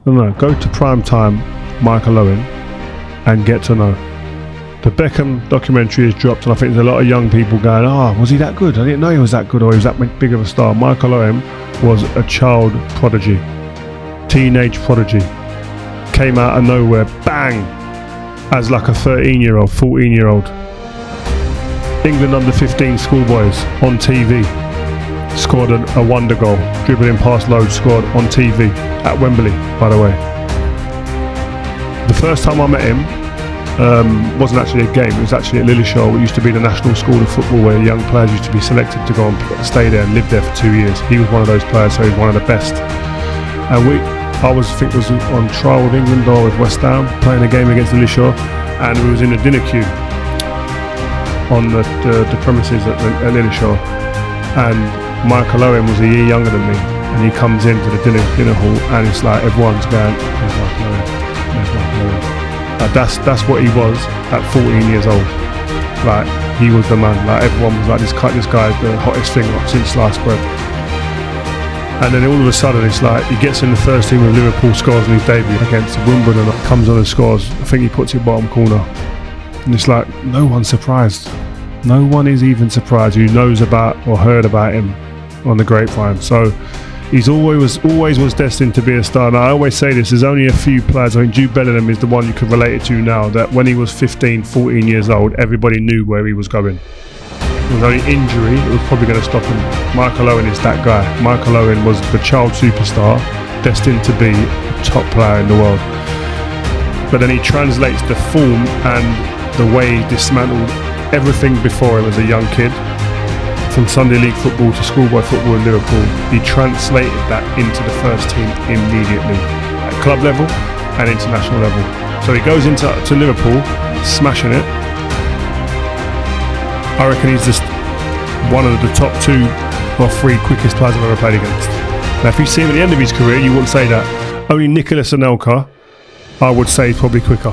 No, go to primetime Michael Owen and get to know. The Beckham documentary is dropped, and I think there's a lot of young people going, was he that good? I didn't know he was that good, or he was that big of a star. Michael Owen was a child prodigy, teenage prodigy. Came out of nowhere, bang, as like a 13-year-old, 14-year-old. England under 15 schoolboys on TV. Scored a wonder goal, dribbling past loads, scored on TV at Wembley, by the way. The first time I met him, wasn't actually a game, it was actually at Lilleshall. It used to be the national school of football where young players used to be selected to go and stay there and live there for 2 years. He was one of those players, so he was one of the best. And I was on trial with England or with West Ham, playing a game against Lilleshall, and we was in a dinner queue on the premises at Lilleshall, and Michael Owen was a year younger than me, and he comes into the dinner hall, and it's like everyone's going, "There's Michael Owen, there's Michael Owen." That's what he was at 14 years old. Like, he was the man. Like, everyone was like, this guy's the hottest thing since sliced bread. And then all of a sudden, it's like he gets in the first team with Liverpool, scores in his debut against Wimbledon, comes on and scores. I think he puts it bottom corner, and it's like no one's surprised. No one is even surprised who knows about or heard about him on the grapevine. So he's always was destined to be a star. And I always say this, there's only a few players. I think Jude Bellingham is the one you could relate it to now, that when he was 15, 14 years old, everybody knew where he was going. It was only injury that was probably going to stop him. Michael Owen is that guy. Michael Owen was the child superstar, destined to be a top player in the world. But then he translates the form and the way he dismantled everything before him as a young kid. From Sunday League football to schoolboy football in Liverpool, he translated that into the first team immediately, at club level and international level. So he goes into Liverpool, smashing it. I reckon he's just one of the top 2 or 3 quickest players I've ever played against. Now, if you see him at the end of his career, you wouldn't say that. Only Nicholas Anelka, I would say, is probably quicker.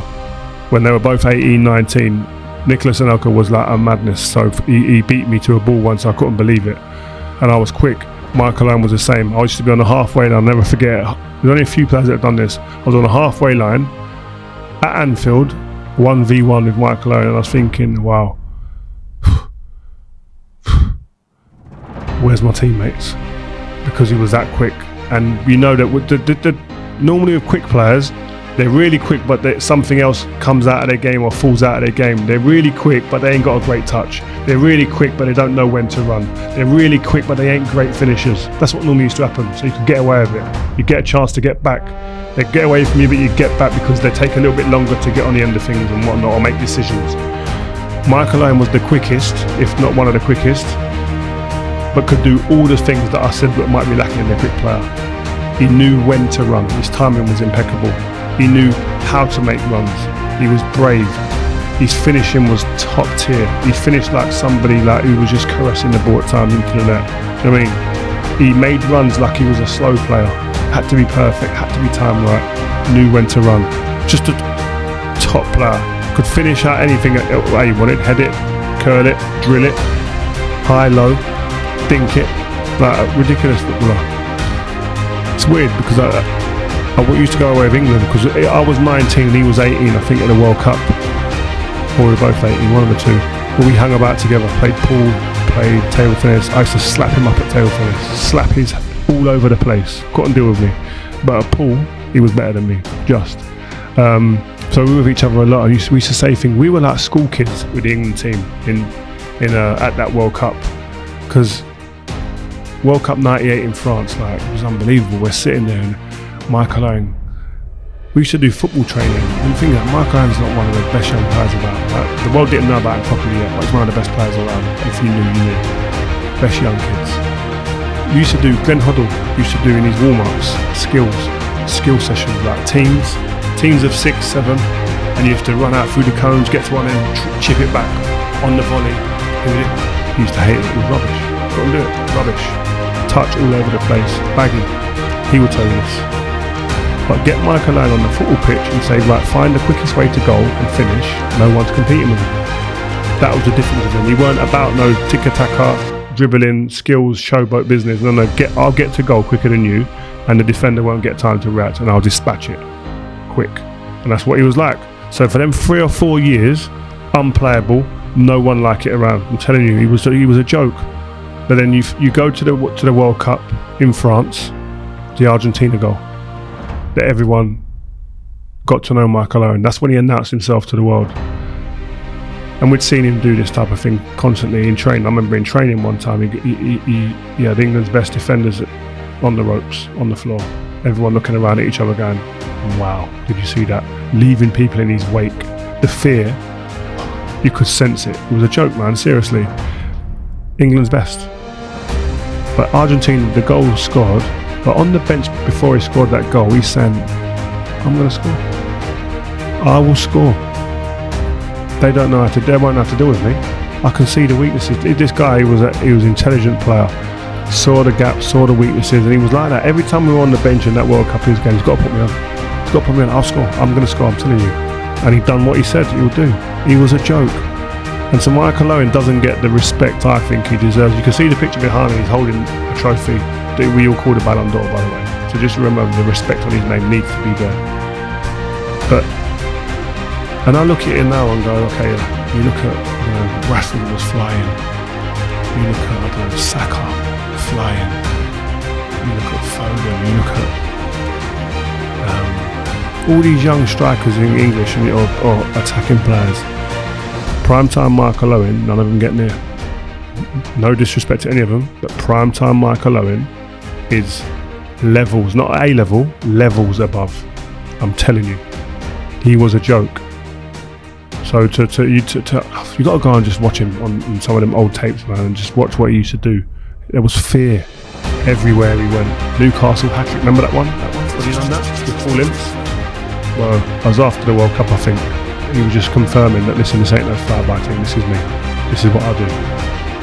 When they were both 18, 19, Nicholas Anelka was like a madness. So he beat me to a ball once, I couldn't believe it. And I was quick. Michael Owen was the same. I used to be on the halfway line, I'll never forget it. There's only a few players that have done this. I was on the halfway line at Anfield, 1v1 with Michael Owen, and I was thinking, wow, where's my teammates? Because he was that quick. And you know that normally with quick players, they're really quick, but something else comes out of their game or falls out of their game. They're really quick, but they ain't got a great touch. They're really quick, but they don't know when to run. They're really quick, but they ain't great finishers. That's what normally used to happen. So you can get away with it. You get a chance to get back. They get away from you, but you get back because they take a little bit longer to get on the end of things and whatnot, or make decisions. Michael Owen was the quickest, if not one of the quickest, but could do all the things that I said that might be lacking in a quick player. He knew when to run. His timing was impeccable. He knew how to make runs. He was brave. His finishing was top tier. He finished like somebody like who was just caressing the ball at times into the net. Do you know what I mean? He made runs like he was a slow player. Had to be perfect, had to be timed right, knew when to run. Just a top player. Could finish out anything that he wanted. Head it, curl it, drill it, high, low, dink it. Like a ridiculous footballer. It's weird because I used to go away with England because I was 19 and he was 18, I think, at the World Cup. Or we were both 18, one of the two. But we hung about together, played pool, played table tennis. I used to slap him up at table tennis, slap his all over the place. Couldn't deal with me. But at pool, he was better than me, just. So we were with each other a lot. We used to say things. We were like school kids with the England team at that World Cup. Because World Cup 98 in France, like, it was unbelievable. We're sitting there and Michael Owen, we used to do football training and think that Michael Owen's not one of the best young players around. Like, the world didn't know about him properly yet, but he's one of the best players around. If you knew, you knew. Best young kids. We used to do, Glenn Hoddle used to do in his warm-ups, skill sessions, like teams of 6, 7, and you have to run out through the cones, get to one end, chip it back on the volley. He used to hate it. It was rubbish. Couldn't do it. Rubbish. Touch all over the place. Baggy. He would tell you this. But get Michael Owen on the football pitch and say, right, find the quickest way to goal and finish. No one's competing with him. That was the difference with him. He weren't about no tiki-taka, dribbling, skills, showboat business. No, I'll get to goal quicker than you, and the defender won't get time to react, and I'll dispatch it quick. And that's what he was like. So for them 3 or 4 years, unplayable, no one like it around. I'm telling you, he was a joke. But then you go to the World Cup in France, the Argentina goal, that everyone got to know Michael Owen. That's when he announced himself to the world. And we'd seen him do this type of thing constantly in training. I remember in training one time, he had England's best defenders on the ropes, on the floor. Everyone looking around at each other going, wow, did you see that? Leaving people in his wake. The fear, you could sense it. It was a joke, man, seriously. England's best. But Argentina, the goal was scored, but on the bench before he scored that goal, he's saying, I'm going to score. I will score. They won't know how to deal with me. I can see the weaknesses. This guy, he was an intelligent player. Saw the gaps, saw the weaknesses, and he was like that. Every time we were on the bench in that World Cup in his game, he's got to put me on. He's got to put me on. I'll score. I'm going to score, I'm telling you. And he done what he said he would do. He was a joke. And so Michael Owen doesn't get the respect I think he deserves. You can see the picture behind him. He's holding a trophy that we all call the Ballon d'Or, by the way. So just remember, the respect on his name needs to be there. And I look at it now and go, okay, you look at, Rashford was flying. You look at, Saka flying. You look at Foden. You look at all these young strikers in English or attacking players. Primetime Michael Owen, none of them get near. No disrespect to any of them, but primetime Michael Owen is levels, not A level, levels above. I'm telling you, he was a joke. So you got to go and just watch him on some of them old tapes, man, and just watch what he used to do. There was fear everywhere he went. Newcastle hat-trick, remember that one? Was he done that with full limps? Well, I was after the World Cup, I think. He was just confirming that, listen, this ain't no fly-by team, this is me. This is what I do.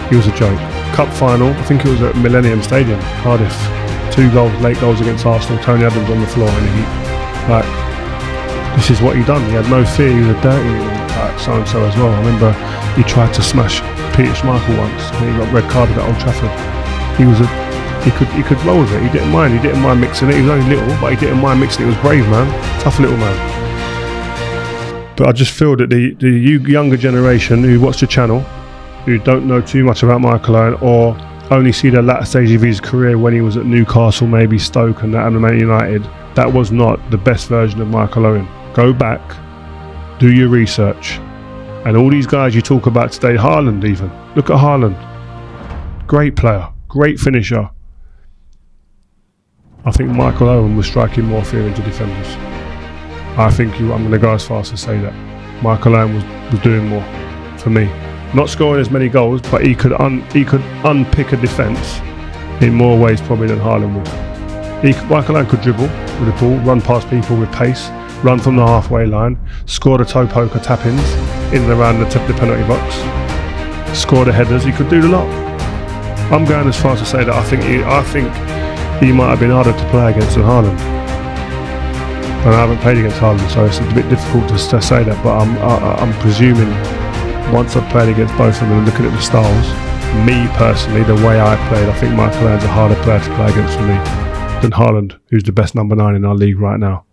He was a joke. Cup final, I think it was at Millennium Stadium, Cardiff. 2 goals, late goals against Arsenal. Tony Adams on the floor, and this is what he done. He had no fear. He was a dirty so-and-so as well. I remember he tried to smash Peter Schmeichel once, and he got red carded at Old Trafford. He could roll with it. He didn't mind. He didn't mind mixing it. He was only little, but he didn't mind mixing it. He was brave, man. Tough little man. But I just feel that the younger generation who watch the channel, who don't know too much about Michael Owen, or only see the latter stage of his career when he was at Newcastle, maybe Stoke and Man United, that was not the best version of Michael Owen. Go back, do your research. And all these guys you talk about today, Haaland even. Look at Haaland. Great player, great finisher. I think Michael Owen was striking more fear into defenders. I'm going to go as far as to say that Michael Owen was doing more for me. Not scoring as many goals, but he could unpick a defence in more ways probably than Haaland would. Michael Owen could dribble with the ball, run past people with pace, run from the halfway line, score the toe poker tap-ins in and around the penalty box, score the headers. He could do the lot. I'm going as far as to say that I think he might have been harder to play against than Haaland. And I haven't played against Haaland, so it's a bit difficult to say that. But I'm presuming once I've played against both of them and looking at the styles, me personally, the way I played, I think Michael Owen's a harder player to play against for me than Haaland, who's the best number 9 in our league right now.